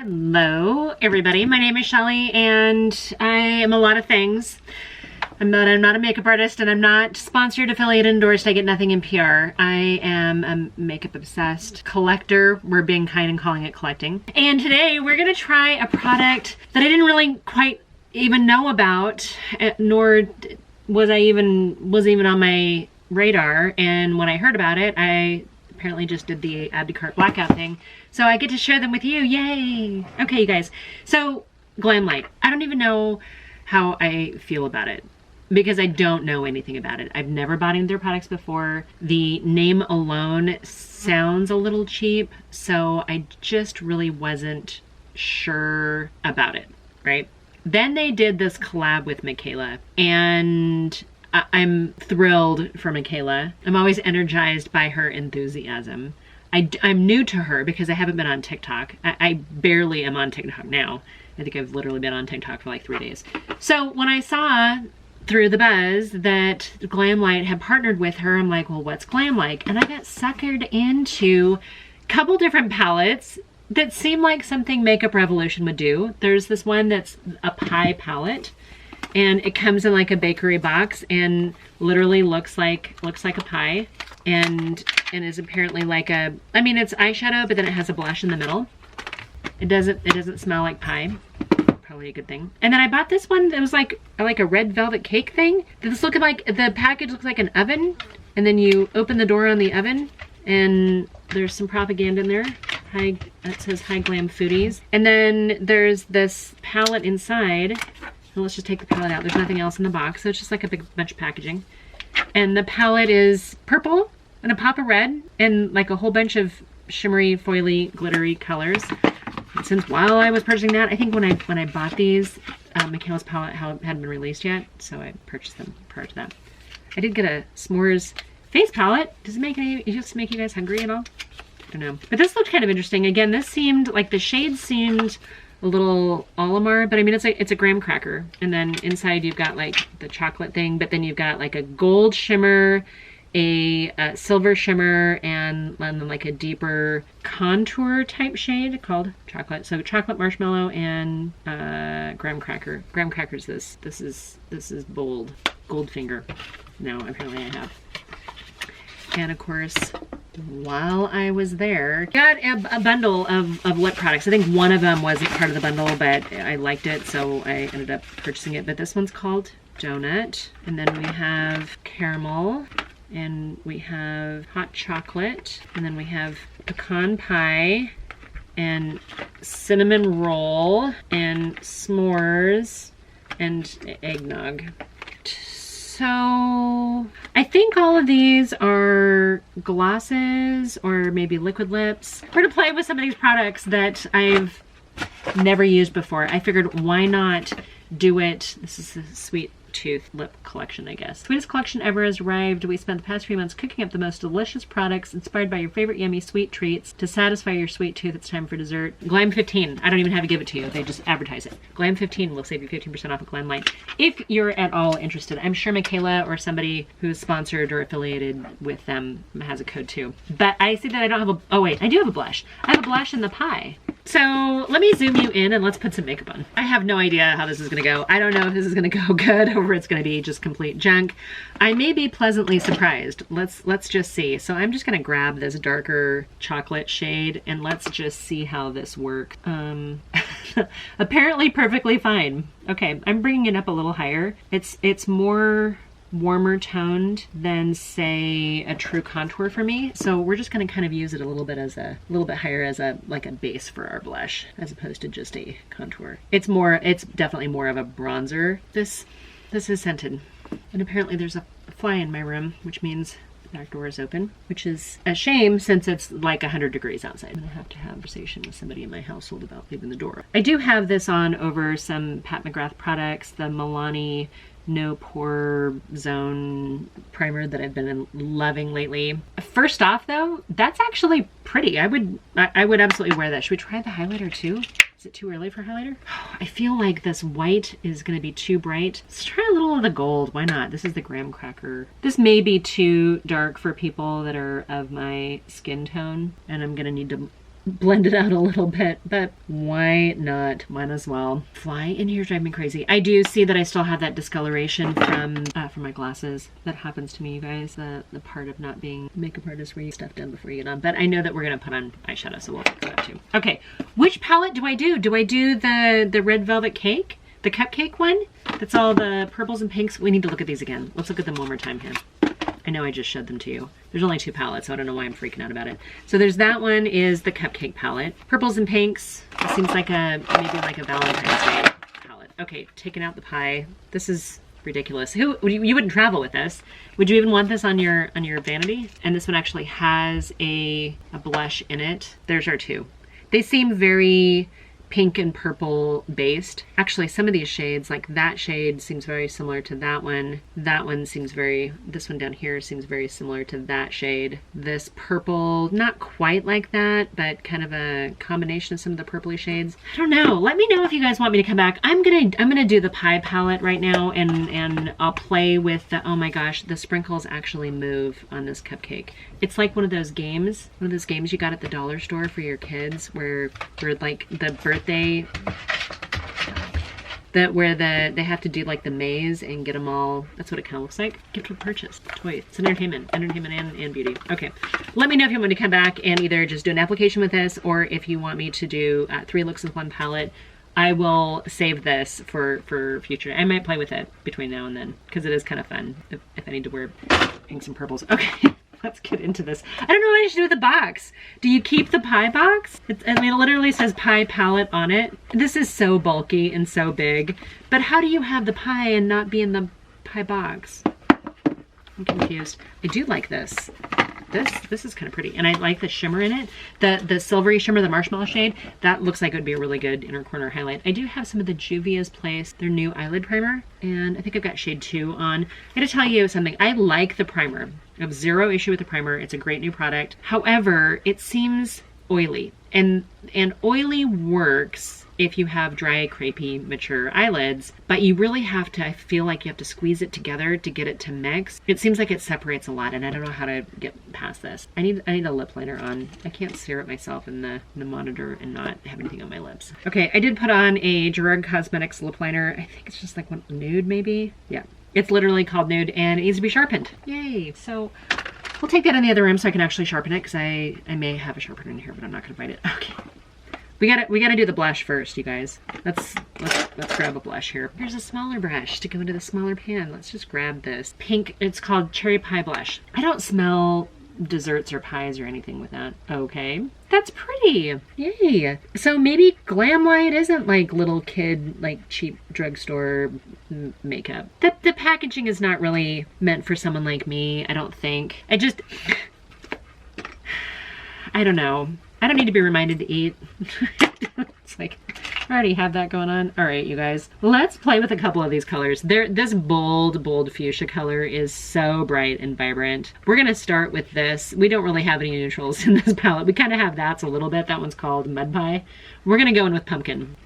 Hello everybody, my name is Shelly and I am a lot of things. I'm not a makeup artist and I'm not sponsored, affiliated, endorsed. I get nothing in PR. I am a makeup obsessed collector. We're being kind and calling it collecting. And today we're gonna try a product that I didn't really quite even know about, nor was even on my radar. And when I heard about it, I apparently just did the add to cart blackout thing. So I get to share them with you, yay! Okay, you guys, so Glamlite. I don't even know how I feel about it because I don't know anything about it. I've never bought any of their products before. The name alone sounds a little cheap, so I just really wasn't sure about it, right? Then they did this collab with Michaela, and I'm thrilled for Michaela. I'm always energized by her enthusiasm. I'm new to her because I haven't been on TikTok. I barely am on TikTok now. I think I've literally been on TikTok for like 3 days. So when I saw through the buzz that Glamlite had partnered with her, I'm like, well, what's Glamlite? And I got suckered into a couple different palettes that seem like something Makeup Revolution would do. There's this one that's a pie palette, and it comes in like a bakery box and literally looks like a pie, and is apparently like a, I mean, it's eyeshadow, but then it has a blush in the middle. It doesn't smell like pie. Probably a good thing. And then I bought this one that was like a red velvet cake thing. This looking like, the package looks like an oven, and then you open the door on the oven and there's some propaganda in there. It says High Glam Foodies. And then there's this palette inside. So let's just take the palette out. There's nothing else in the box, so it's just like a big bunch of packaging. And the palette is purple and a pop of red and like a whole bunch of shimmery, foily, glittery colors. And since while I was purchasing that, I think when I bought these, Michaela's palette hadn't been released yet, so I purchased them prior to that. I did get a s'mores face palette. Does it just make you guys hungry at all? I don't know. But this looked kind of interesting. Again, this seemed like the shade seemed a little Olimar, but I mean, it's a graham cracker. And then inside you've got like the chocolate thing, but then you've got like a gold shimmer, a silver shimmer, and then like a deeper contour type shade called chocolate. So chocolate marshmallow and graham cracker. Graham crackers. This is bold. Goldfinger. No, apparently I have. And of course, while I was there, got a bundle of lip products. I think one of them wasn't part of the bundle, but I liked it, so I ended up purchasing it. But this one's called Donut. And then we have caramel, and we have hot chocolate, and then we have pecan pie, and cinnamon roll, and s'mores, and eggnog. So I think all of these are glosses or maybe liquid lips. We're gonna play with some of these products that I've never used before. I figured why not do it. This is a Sweet Tooth lip collection, I guess. Sweetest collection ever has arrived. We spent the past few months cooking up the most delicious products inspired by your favorite yummy sweet treats to satisfy your sweet tooth. It's time for dessert. Glam 15. I don't even have to give it to you. They just advertise it. Glam 15 will save you 15% off of Glamlite if you're at all interested. I'm sure Michaela or somebody who's sponsored or affiliated with them has a code too. But I see that I don't have a, oh wait, I do have a blush. I have a blush in the pie. So let me zoom you in and let's put some makeup on. I have no idea how this is gonna go. I don't know if this is gonna go good or it's gonna be just complete junk. I may be pleasantly surprised. Let's just see. So I'm just gonna grab this darker chocolate shade and let's just see how this works. Apparently perfectly fine. Okay, I'm bringing it up a little higher. It's more warmer toned than say a true contour for me, so we're just going to kind of use it a little bit higher as a like a base for our blush as opposed to just a contour. It's definitely more of a bronzer. This is scented, and apparently there's a fly in my room, which means the back door is open, which is a shame since it's like 100 degrees outside. I'm gonna have to have a conversation with somebody in my household about leaving the door. I do have this on over some Pat McGrath products, the Milani No Pore Zone primer that I've been loving lately. First off though, that's actually pretty. I would absolutely wear that. Should we try the highlighter too? Is it too early for highlighter? I feel like this white is gonna be too bright. Let's try a little of the gold. Why not? This is the graham cracker. This may be too dark for people that are of my skin tone, and I'm gonna need to blend it out a little bit, but why not? Might as well. Fly in here drive me crazy. I do see that I still have that discoloration from my glasses. That happens to me, you guys. The part of not being a makeup artist where you stuff done before you get on. But I know that we're gonna put on eyeshadow, so we'll fix that too. Okay, which palette do I do? Do I do the Red Velvet Cake? The cupcake one? That's all the purples and pinks. We need to look at these again. Let's look at them one more time here. I know I just showed them to you. There's only 2 palettes, so I don't know why I'm freaking out about it. So there's that one is the Cupcake palette. Purples and pinks. It seems like maybe like a Valentine's Day palette. Okay, taking out the pie. This is ridiculous. You wouldn't travel with this. Would you even want this on your vanity? And this one actually has a blush in it. There's our 2. They seem very pink and purple based. Actually, some of these shades, like that shade seems very similar to that one. That one seems this one down here seems very similar to that shade. This purple, not quite like that, but kind of a combination of some of the purpley shades. I don't know. Let me know if you guys want me to come back. I'm gonna do the pie palette right now, and I'll play with the, oh my gosh, the sprinkles actually move on this cupcake. It's like one of those games you got at the dollar store for your kids where like the birthday, where they have to do like the maze and get them all. That's what it kind of looks like. Gift with purchase. Toy. It's an entertainment and beauty. Okay. Let me know if you want me to come back and either just do an application with this, or if you want me to do 3 looks with 1 palette. I will save this for future. I might play with it between now and then because it is kind of fun if I need to wear pinks and purples. Okay. Let's get into this. I don't know what I should do with the box. Do you keep the pie box? I mean, it literally says pie palette on it. This is so bulky and so big, but how do you have the pie and not be in the pie box? I'm confused. I do like this. This is kind of pretty, and I like the shimmer in it. The silvery shimmer, the marshmallow shade, that looks like it would be a really good inner corner highlight. I do have some of the Juvia's Place, their new eyelid primer, and I think I've got shade 2 on. I gotta tell you something. I like the primer. I have 0 issue with the primer. It's a great new product. However, it seems oily, and oily works if you have dry, crepey, mature eyelids, but you really have to, I feel like you have to squeeze it together to get it to mix. It seems like it separates a lot, and I don't know how to get past this. I need a lip liner on. I can't stare at myself in the monitor and not have anything on my lips. Okay, I did put on a Gerard Cosmetics lip liner. I think it's just like one nude, maybe? Yeah. It's literally called Nude, and it needs to be sharpened. Yay! So we'll take that in the other room so I can actually sharpen it, because I may have a sharpener in here, but I'm not gonna find it. Okay. We gotta do the blush first, you guys. Let's grab a blush here. Here's a smaller brush to go into the smaller pan. Let's just grab this pink. It's called Cherry Pie Blush. I don't smell desserts or pies or anything with that. Okay, that's pretty. Yay. So maybe Glamlite isn't like little kid, like cheap drugstore makeup. The packaging is not really meant for someone like me, I don't think. I don't know. I don't need to be reminded to eat. It's like, I already have that going on. All right, you guys, let's play with a couple of these colors. This bold fuchsia color is so bright and vibrant. We're gonna start with this. We don't really have any neutrals in this palette. We kind of have that a little bit. That one's called Mud Pie. We're gonna go in with pumpkin.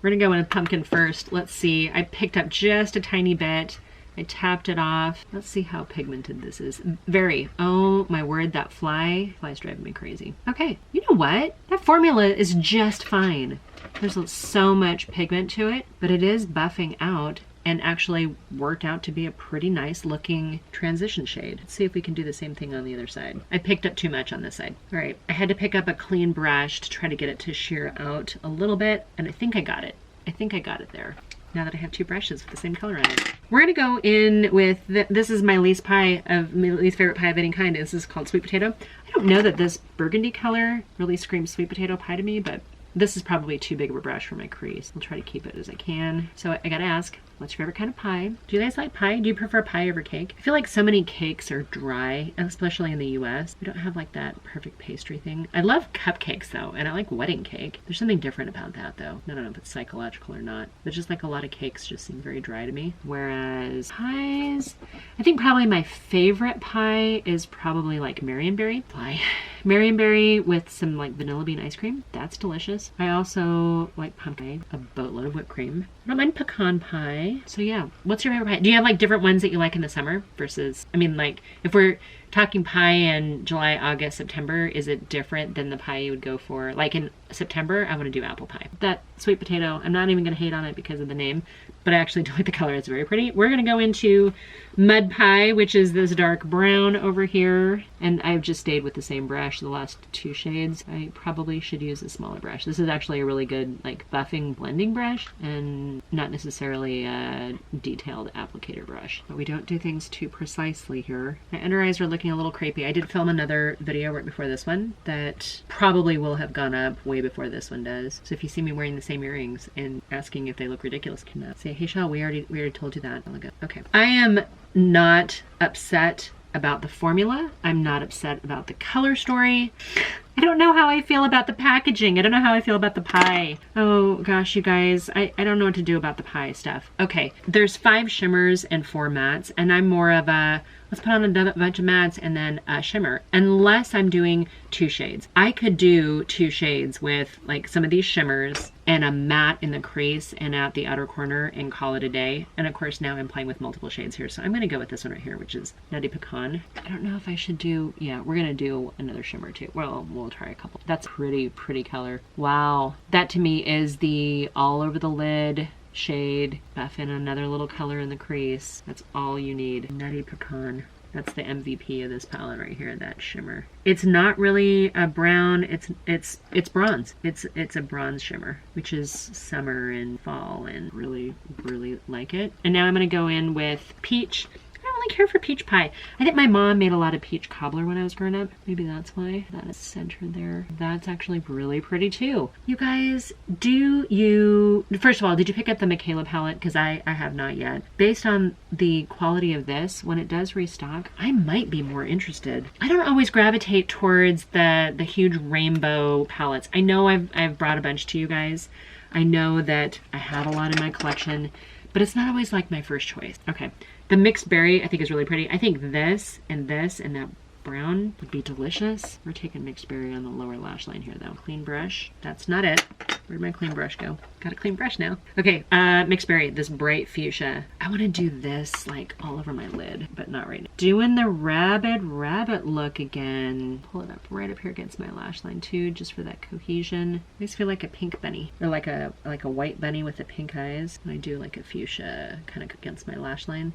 We're gonna go in with pumpkin first. Let's see, I picked up just a tiny bit. I tapped it off. Let's see how pigmented this is. Very. Oh my word, that fly's driving me crazy. Okay, you know what? That formula is just fine. There's so much pigment to it, but it is buffing out and actually worked out to be a pretty nice looking transition shade. Let's see if we can do the same thing on the other side. I picked up too much on this side. All right, I had to pick up a clean brush to try to get it to sheer out a little bit, and I think I got it. I think I got it there. Now that I have 2 brushes with the same color on it. We're gonna go in with, this is my least favorite pie of any kind. This is called Sweet Potato. I don't know that this burgundy color really screams sweet potato pie to me, but this is probably too big of a brush for my crease. I'll try to keep it as I can. So I gotta ask, what's your favorite kind of pie? Do you guys like pie? Do you prefer pie over cake? I feel like so many cakes are dry, especially in the US. We don't have like that perfect pastry thing. I love cupcakes though, and I like wedding cake. There's something different about that though. I don't know if it's psychological or not, but just like a lot of cakes just seem very dry to me. Whereas pies, I think probably my favorite pie is probably like Marionberry pie. Marionberry with some like vanilla bean ice cream. That's delicious. I also like pumpkin, a boatload of whipped cream. I don't mind pecan pie. So yeah, what's your favorite pie? Do you have like different ones that you like in the summer versus, I mean, like if we're talking pie in July, August, September, is it different than the pie you would go for? Like in September, I want to do apple pie. That sweet potato, I'm not even going to hate on it because of the name, but I actually do like the color. It's very pretty. We're going to go into mud pie, which is this dark brown over here. And I've just stayed with the same brush the last 2 shades. I probably should use a smaller brush. This is actually a really good like buffing blending brush and not necessarily a detailed applicator brush. But we don't do things too precisely here. My under eyes are looking a little crepey. I did film another video right before this one that probably will have gone up way before this one does. So if you see me wearing the same earrings and asking if they look ridiculous, can say, hey Shaw, we already told you that. Okay. I am not upset about the formula. I'm not upset about the color story. I don't know how I feel about the packaging. I don't know how I feel about the pie. Oh gosh, you guys, I don't know what to do about the pie stuff. Okay, there's 5 shimmers and 4 mattes, and I'm more of a, let's put on a bunch of mattes and then a shimmer, unless I'm doing 2 shades. I could do 2 shades with like some of these shimmers and a matte in the crease and at the outer corner and call it a day. And of course now I'm playing with multiple shades here, so I'm gonna go with this one right here, which is Nutty Pecan. I don't know if I should do, yeah, we're gonna do another shimmer too. Well, we'll try a couple. That's pretty color. Wow, that to me is the all over the lid shade. Buff in another little color in the crease. That's all you need. Nutty Pecan. That's the MVP of this palette right here, that shimmer. It's not really a brown, it's bronze. It's a bronze shimmer, which is summer and fall, and really like it. And now I'm gonna go in with peach. I don't really care for peach pie. I think my mom made a lot of peach cobbler when I was growing up. Maybe that's why that is centered there. That's actually really pretty too. You guys, first of all, did you pick up the Michaela palette? Because I have not yet. Based on the quality of this, when it does restock, I might be more interested. I don't always gravitate towards the huge rainbow palettes. I know I've brought a bunch to you guys. I know that I have a lot in my collection, but it's not always like my first choice. Okay. The mixed berry I think is really pretty. I think this and that brown would be delicious. We're taking mixed berry on the lower lash line here though. Clean brush. That's not it. Where'd my clean brush go? Got a clean brush now. Okay, mixed berry, this bright fuchsia. I want to do this like all over my lid, but not right now. Doing the rabbit look again. Pull it up right up here against my lash line too, just for that cohesion. I just feel like a pink bunny, or like a white bunny with the pink eyes. And I do like a fuchsia kind of against my lash line.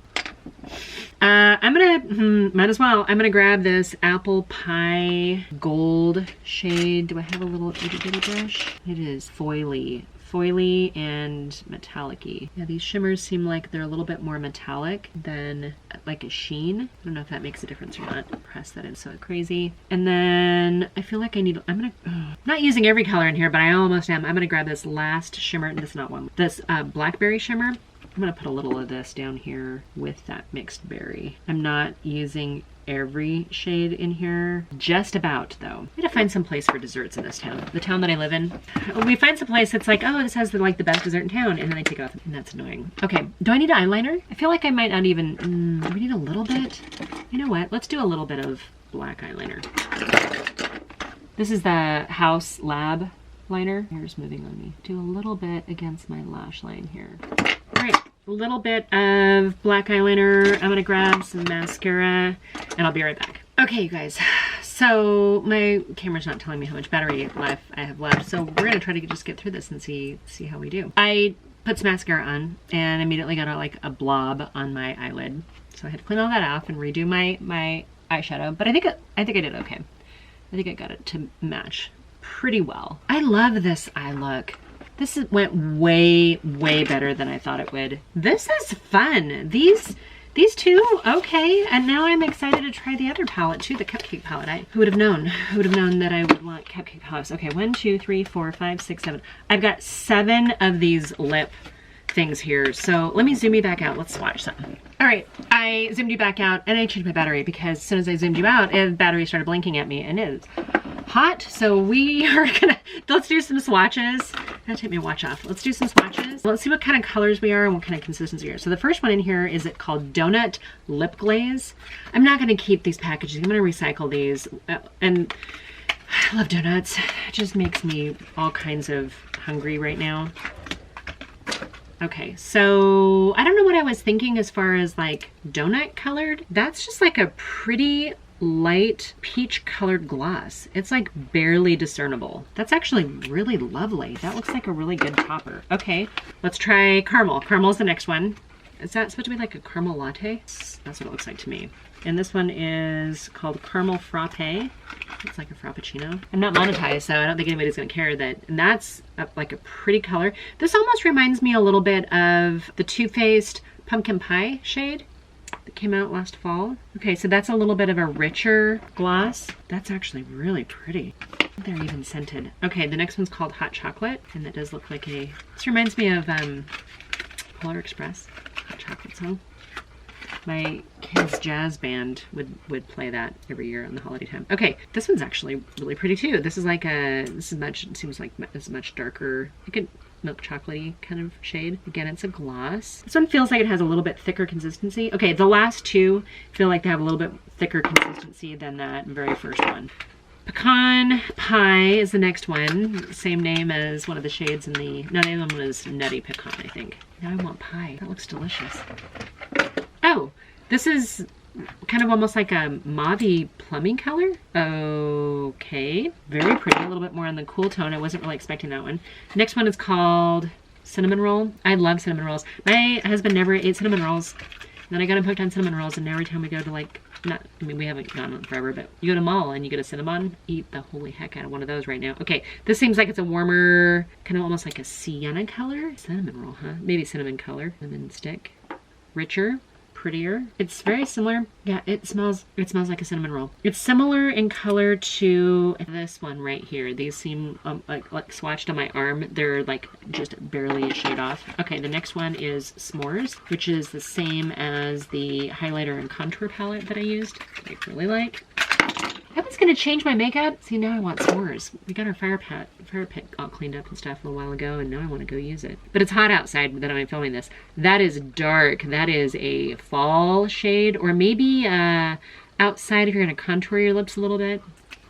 I'm gonna, might as well. I'm gonna grab this apple pie gold shade. Do I have a little itty bitty brush? It is foily and metallic-y. Yeah, these shimmers seem like they're a little bit more metallic than like a sheen. I don't know if that makes a difference or not. Press that in so crazy. And then I feel like I'm not using every color in here, but I almost am. I'm gonna grab this last shimmer. This is not one. This blackberry shimmer. I'm gonna put a little of this down here with that mixed berry. I'm not using every shade in here, just about though. I gotta find some place for desserts in this town. The town that I live in. We find some place that's like, oh, this has the best dessert in town, and then I take it off, and that's annoying. Okay, do I need eyeliner? I feel like I might not even, do we need a little bit? You know what, let's do a little bit of black eyeliner. This is the House Lab liner. Hair's moving on me. Do a little bit against my lash line here. All right, a little bit of black eyeliner. I'm gonna grab some mascara and I'll be right back. Okay, you guys, so my camera's not telling me how much battery life I have left, so we're gonna try to just get through this and see how we do. I put some mascara on and immediately got a blob on my eyelid. So I had to clean all that off and redo my eyeshadow, but I think I did okay. I think I got it to match pretty well. I love this eye look. This went way better than I thought it would. This is fun. These two, okay. And now I'm excited to try the other palette too, the Cupcake Palette. Who would have known? Who would have known that I would want Cupcake Palettes? Okay, 1, 2, 3, 4, 5, 6, 7. I've got 7 of these lip things here. So let me zoom you back out. Let's swatch some. All right, I zoomed you back out and I changed my battery because as soon as I zoomed you out, the battery started blinking at me and it is hot. So we are let's do some swatches. Gotta take my watch off. Let's do some swatches. Let's see what kind of colors we are and what kind of consistency we are. So the first one in here is called Donut Lip Glaze. I'm not gonna keep these packages. I'm gonna recycle these. And I love donuts. It just makes me all kinds of hungry right now. Okay, so I don't know what I was thinking as far as like donut colored. That's just like a pretty light peach colored gloss. It's like barely discernible. That's actually really lovely. That looks like a really good topper. Okay, let's try caramel. Caramel's the next one. Is that supposed to be like a caramel latte? That's what it looks like to me. And this one is called Caramel Frappe. It's like a Frappuccino. I'm not monetized, so I don't think anybody's gonna care that. And that's like a pretty color. This almost reminds me a little bit of the Too Faced Pumpkin Pie shade that came out last fall. Okay, so that's a little bit of a richer gloss. That's actually really pretty. They're even scented. Okay, the next one's called Hot Chocolate, and that does look like a, this reminds me of Polar Express Hot Chocolate song. My kids' jazz band would play that every year on the holiday time. Okay, this one's actually really pretty too. This is like a, this is much, it seems like it's much darker, like a milk chocolatey kind of shade. Again, it's a gloss. This one feels like it has a little bit thicker consistency. Okay, the last two feel like they have a little bit thicker consistency than that very first one. Pecan Pie is the next one. Same name as one of the shades in the, no, the other one was Nutty Pecan, I think. Now I want pie. That looks delicious. Oh, this is kind of almost like a mauve-y plumbing color. Okay, very pretty. A little bit more on the cool tone. I wasn't really expecting that one. Next one is called Cinnamon Roll. I love cinnamon rolls. My husband never ate cinnamon rolls. Then I got him hooked on cinnamon rolls, and now every time we go to like, not, I mean, we haven't gone on forever, but you go to mall and you get a Cinnabon, eat the holy heck out of one of those right now. Okay, this seems like it's a warmer, kind of almost like a sienna color. Cinnamon roll, huh? Maybe cinnamon color. Cinnamon stick. Richer. Prettier. It's very similar. Yeah, it smells like a cinnamon roll. It's similar in color to this one right here. These seem like swatched on my arm. They're like just barely a shade off. Okay, the next one is S'mores, which is the same as the highlighter and contour palette that I used. I really like. I was gonna change my makeup. See, now I want s'mores. We got our fire pit all cleaned up and stuff a little while ago, and now I want to go use it. But it's hot outside that I'm filming this. That is dark. That is a fall shade, or maybe outside if you're gonna contour your lips a little bit.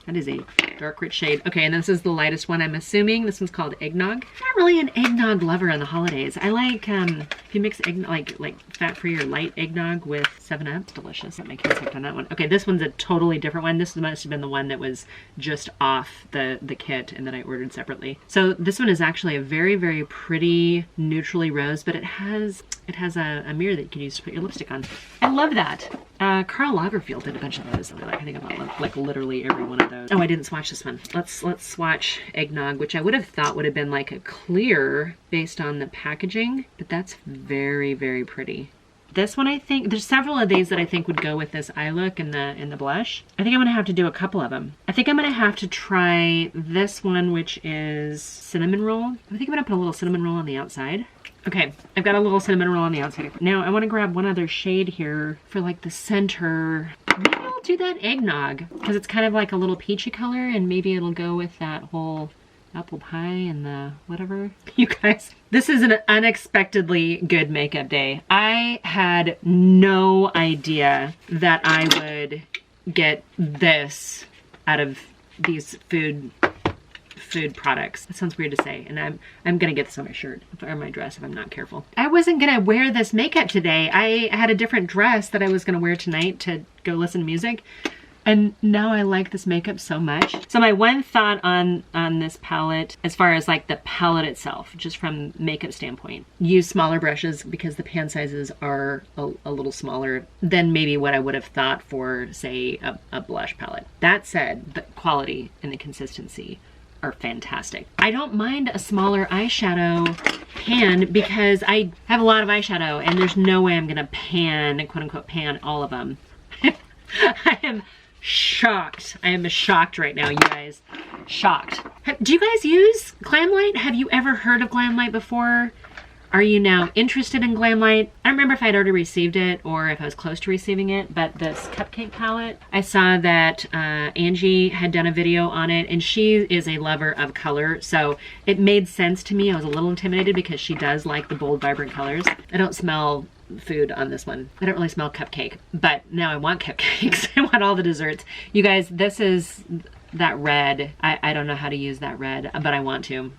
That is a dark, rich shade. Okay, and this is the lightest one, I'm assuming. This one's called Eggnog. I'm not really an eggnog lover on the holidays. I like, if you mix eggnog, like fat-free or light eggnog with 7-Up, it's delicious. That makes me hooked on that one. Okay, this one's a totally different one. This must have been the one that was just off the kit and that I ordered separately. So this one is actually a very, very pretty neutrally rose, but it has a mirror that you can use to put your lipstick on. I love that. Karl Lagerfeld did a bunch of those. I think about like literally every one of those. Oh, I didn't swatch this one. Let's swatch Eggnog, which I would have thought would have been like a clear based on the packaging, but that's very, very pretty. This one, I think, there's several of these that I think would go with this eye look and the blush. I think I'm gonna have to do a couple of them. I think I'm gonna have to try this one, which is Cinnamon Roll. I think I'm gonna put a little cinnamon roll on the outside. Okay, I've got a little cinnamon roll on the outside. Now I want to grab one other shade here for like the center. Maybe I'll do that Eggnog because it's kind of like a little peachy color, and maybe it'll go with that whole apple pie and the whatever. You guys, this is an unexpectedly good makeup day. I had no idea that I would get this out of these food products. That sounds weird to say, and I'm gonna get this on my shirt or my dress if I'm not careful. I wasn't gonna wear this makeup today. I had a different dress that I was gonna wear tonight to go listen to music, and now I like this makeup so much. So my one thought on this palette, as far as like the palette itself, just from makeup standpoint, use smaller brushes because the pan sizes are a little smaller than maybe what I would have thought for, say, a blush palette. That said, the quality and the consistency are fantastic. I don't mind a smaller eyeshadow pan because I have a lot of eyeshadow and there's no way I'm gonna pan, quote unquote, pan all of them. I am shocked. I am shocked right now, you guys. Shocked. Do you guys use Glamlite? Have you ever heard of Glamlite before? Are you now interested in Glamlite? I don't remember if I'd already received it or if I was close to receiving it, but this Cupcake Palette, I saw that Angie had done a video on it, and she is a lover of color, so it made sense to me. I was a little intimidated because she does like the bold, vibrant colors. I don't smell food on this one. I don't really smell cupcake, but now I want cupcakes. I want all the desserts. You guys, this is that red. I don't know how to use that red, but I want to.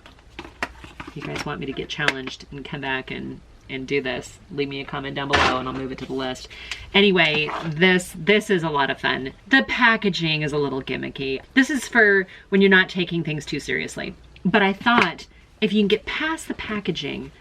You guys want me to get challenged and come back and and do this, leave me a comment down below and I'll move it to the list. Anyway, this is a lot of fun. The packaging is a little gimmicky. This is for when you're not taking things too seriously. But I thought if you can get past the packaging,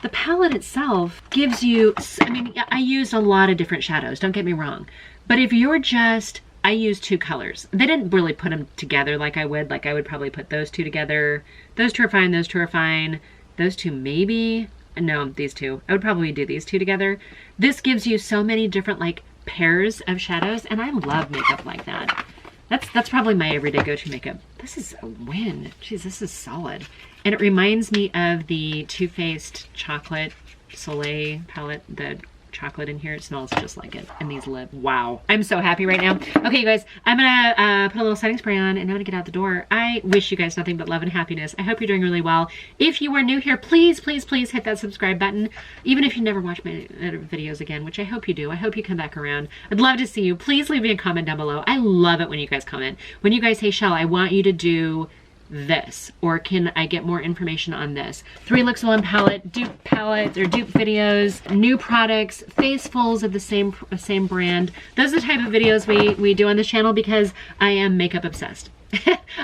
the palette itself gives you, I mean, I used a lot of different shadows, don't get me wrong. But if you're just, I used 2 colors. They didn't really put them together like I would. Like I would probably put those 2 together. Those 2 are fine, those 2 are fine. Those 2 maybe. No, these 2. I would probably do these 2 together. This gives you so many different like pairs of shadows, and I love makeup like that. That's probably my everyday go-to makeup. This is a win. Jeez, this is solid. And it reminds me of the Too Faced Chocolate Soleil palette, the chocolate in here. It smells just like it. And these lips. Wow. I'm so happy right now. Okay, you guys, I'm gonna put a little setting spray on and I'm gonna get out the door. I wish you guys nothing but love and happiness. I hope you're doing really well. If you are new here, please, please, please hit that subscribe button. Even if you never watch my videos again, which I hope you do. I hope you come back around. I'd love to see you. Please leave me a comment down below. I love it when you guys comment. When you guys say, Shell, I want you to do this, or can I get more information on this? 3 looks 1 palette, dupe palettes or dupe videos, new products, facefuls of the same brand. Those are the type of videos we do on this channel because I am makeup obsessed.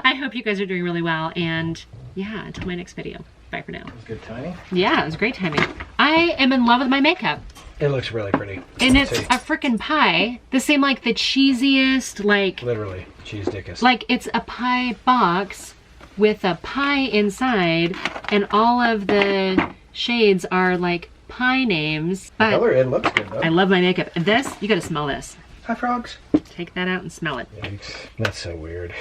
I hope you guys are doing really well, and yeah, until my next video. Bye for now. It was good timing. Yeah, it was great timing. I am in love with my makeup. It looks really pretty. And it's a freaking pie. This seemed like the cheesiest, like... Literally, cheese dickest. Like it's a pie box with a pie inside, and all of the shades are like pie names. But the color, it looks good though. I love my makeup. And this, you gotta smell this. Hi, frogs. Take that out and smell it. Yikes. That's so weird.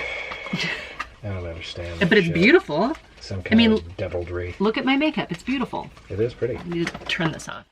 I don't understand. But it's beautiful. Some kind of devilry. Look at my makeup. It's beautiful. It is pretty. I need to turn this off.